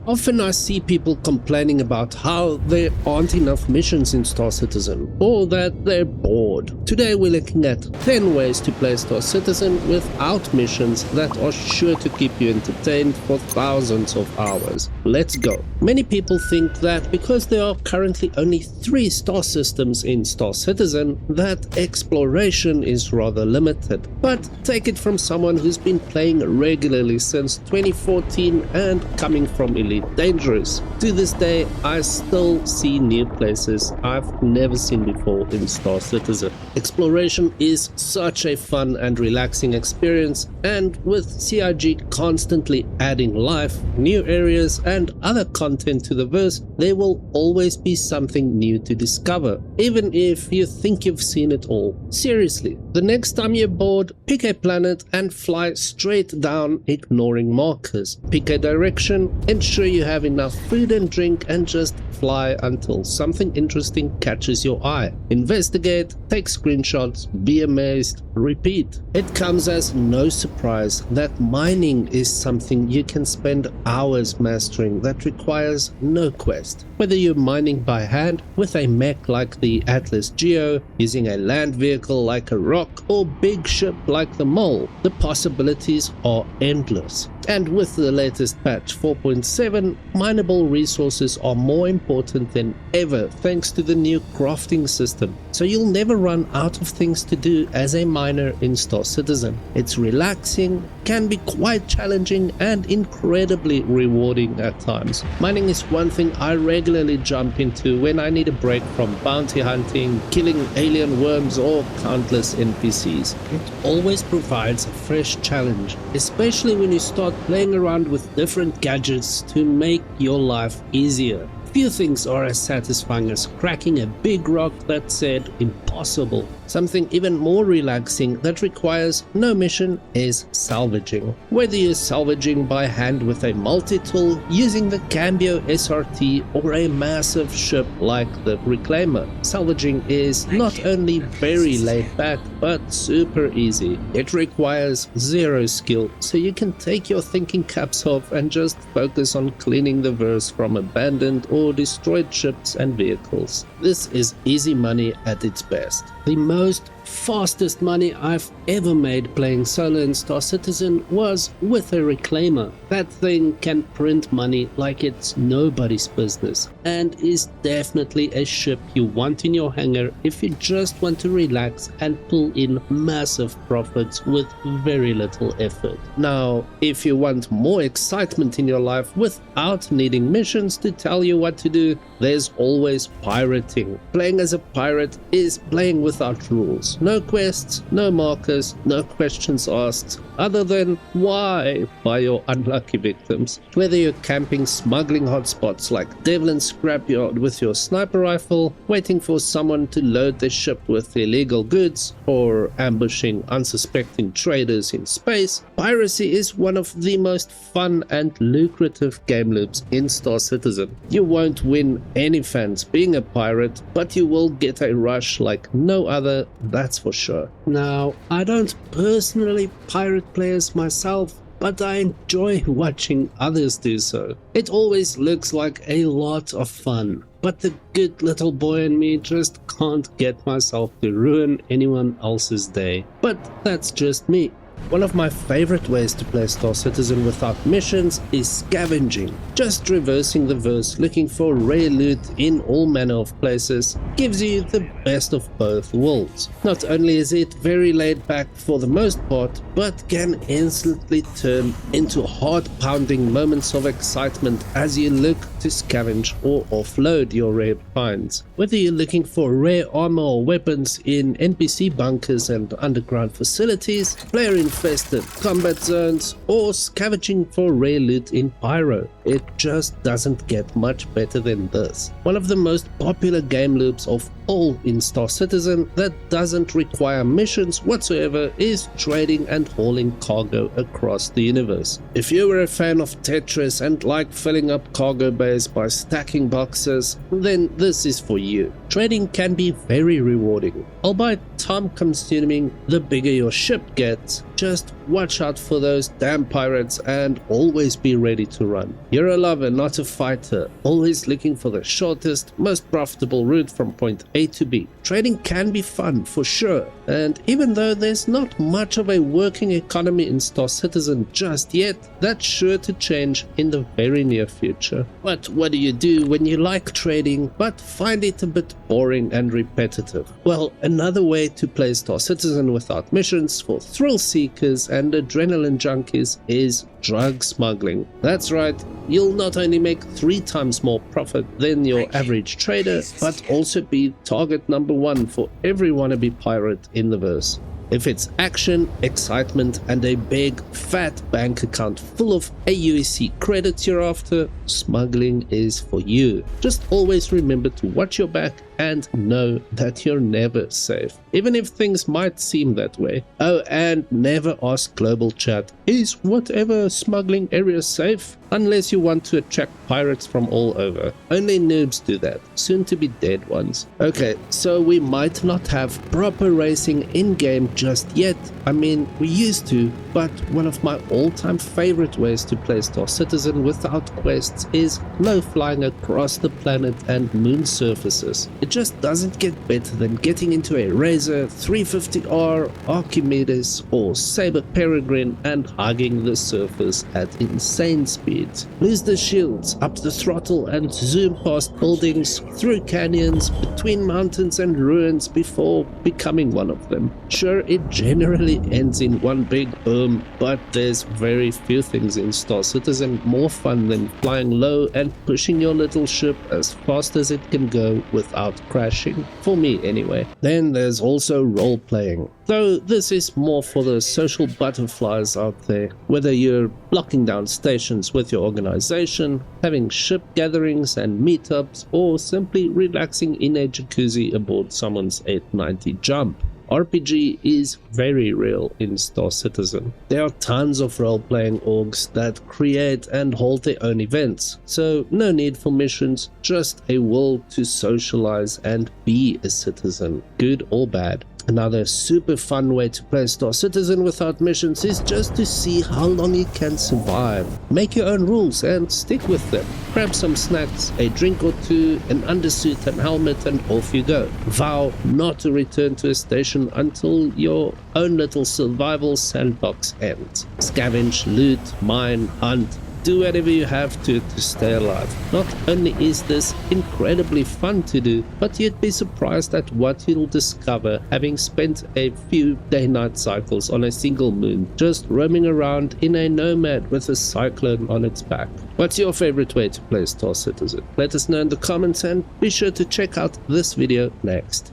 Often I see people complaining about how there aren't enough missions in Star Citizen, or that they're bored. Today we're looking at 10 ways to play Star Citizen without missions that are sure to keep you entertained for thousands of hours. Let's go. Many people think that because there are currently only 3 star systems in Star Citizen, that exploration is rather limited. But take it from someone who's been playing regularly since 2014 and coming from Elite Dangerous. To this day, I still see new places I've never seen before in Star Citizen. Exploration is such a fun and relaxing experience, and with CIG constantly adding life, new areas and other content to the verse, there will always be something new to discover, even if you think you've seen it all. Seriously, the next time you're bored, pick a planet and fly straight down, ignoring markers. Pick a direction, ensure you have enough food and drink, and just fly until something interesting catches your eye. Investigate, take screenshots, be amazed, repeat. It comes as no surprise that mining is something you can spend hours mastering that requires no quest. Whether you're mining by hand with a mech like the Atlas Geo, using a land vehicle like a rock, or big ship like the Mole, the possibilities are endless. And with the latest patch 4.7, mineable resources are more important than ever thanks to the new crafting system, so you'll never run out of things to do as a miner in Star Citizen. It's relaxing, can be quite challenging, and incredibly rewarding at times. Mining is one thing I regularly jump into when I need a break from bounty hunting, killing alien worms, or countless NPCs. It always provides a fresh challenge, especially when you start playing around with different gadgets to make your life easier. Few things are as satisfying as cracking a big rock that said impossible. Something even more relaxing that requires no mission is salvaging. Whether you're salvaging by hand with a multi-tool, using the Cambio SRT, or a massive ship like the Reclaimer, salvaging is not only very laid back but super easy. It requires zero skill, so you can take your thinking caps off and just focus on cleaning the verse from abandoned or destroyed ships and vehicles. This is easy money at its best. The most fastest money I've ever made playing solo in Star Citizen was with a Reclaimer. That thing can print money like it's nobody's business, and is definitely a ship you want in your hangar if you just want to relax and pull in massive profits with very little effort. Now, if you want more excitement in your life without needing missions to tell you what to do, there's always pirating. Playing as a pirate is playing without rules. No quests, no markers, no questions asked, other than why by your unlucky victims. Whether you're camping smuggling hotspots like Devlin's scrapyard with your sniper rifle, waiting for someone to load their ship with illegal goods, or ambushing unsuspecting traders in space, Piracy is one of the most fun and lucrative game loops in Star Citizen. You won't win any fans being a pirate, but you will get a rush like no other, that's for sure. Now, I don't personally pirate players myself, but I enjoy watching others do so. It always looks like a lot of fun, but the good little boy in me just can't get myself to ruin anyone else's day. But that's just me. One of my favorite ways to play Star Citizen without missions is scavenging. Just reversing the verse, looking for rare loot in all manner of places, gives you the best of both worlds. Not only is it very laid back for the most part, but can instantly turn into heart-pounding moments of excitement as you look to scavenge or offload your rare finds. Whether you're looking for rare armor or weapons in NPC bunkers and underground facilities, player-infested combat zones, or scavenging for rare loot in Pyro, it just doesn't get much better than this. One of the most popular game loops of all in Star Citizen that doesn't require missions whatsoever is trading and hauling cargo across the universe. If you were a fan of Tetris and like filling up cargo bays by stacking boxes, then this is for you. Trading can be very rewarding, albeit time consuming. The bigger your ship gets, Just watch out for those damn pirates and always be ready to run. You're a lover, not a fighter, always looking for the shortest, most profitable route from point A to B. Trading can be fun for sure, and even though there's not much of a working economy in Star Citizen just yet, that's sure to change in the very near future. But what do you do when you like trading but find it a bit boring and repetitive? Well, another way to play Star Citizen without missions for thrill seekers and adrenaline junkies is drug smuggling. That's right, you'll not only make 3 times more profit than your average trader, but also be target number 1 for every wannabe pirate in the verse. If it's action, excitement, and a big, fat bank account full of AUEC credits you're after, smuggling is for you. Just always remember to watch your back and know that you're never safe, even if things might seem that way. Oh, and never ask global chat, is whatever smuggling area safe? Unless you want to attract pirates from all over. Only noobs do that, soon to be dead ones. Okay, so we might not have proper racing in-game just yet. I mean, we used to, but one of my all-time favorite ways to play Star Citizen without quests is low-flying across the planet and moon surfaces. It just doesn't get better than getting into a Razor, 350R, Archimedes, or Saber Peregrine and hugging the surface at insane speeds. Lose the shields, up the throttle and zoom past buildings, through canyons, between mountains and ruins before becoming one of them. Sure, it generally ends in one big boom, but there's very few things in Star Citizen more fun than flying low and pushing your little ship as fast as it can go without crashing, for me anyway. Then there's also role-playing, though this is more for the social butterflies out there, whether you're locking down stations with your organization, having ship gatherings and meetups, or simply relaxing in a jacuzzi aboard someone's 890 jump. RPG is very real in Star Citizen. There are tons of role-playing orgs that create and hold their own events, so no need for missions, just a will to socialize and be a citizen, good or bad. Another super fun way to play Star Citizen without missions is just to see how long you can survive. Make your own rules and stick with them. Grab some snacks, a drink or two, an undersuit and helmet, and off you go. Vow not to return to a station until your own little survival sandbox ends. Scavenge, loot, mine, hunt. Do whatever you have to stay alive. Not only is this incredibly fun to do, but you'd be surprised at what you'll discover having spent a few day-night cycles on a single moon, just roaming around in a nomad with a cyclone on its back. What's your favorite way to play Star Citizen? Let us know in the comments and be sure to check out this video next.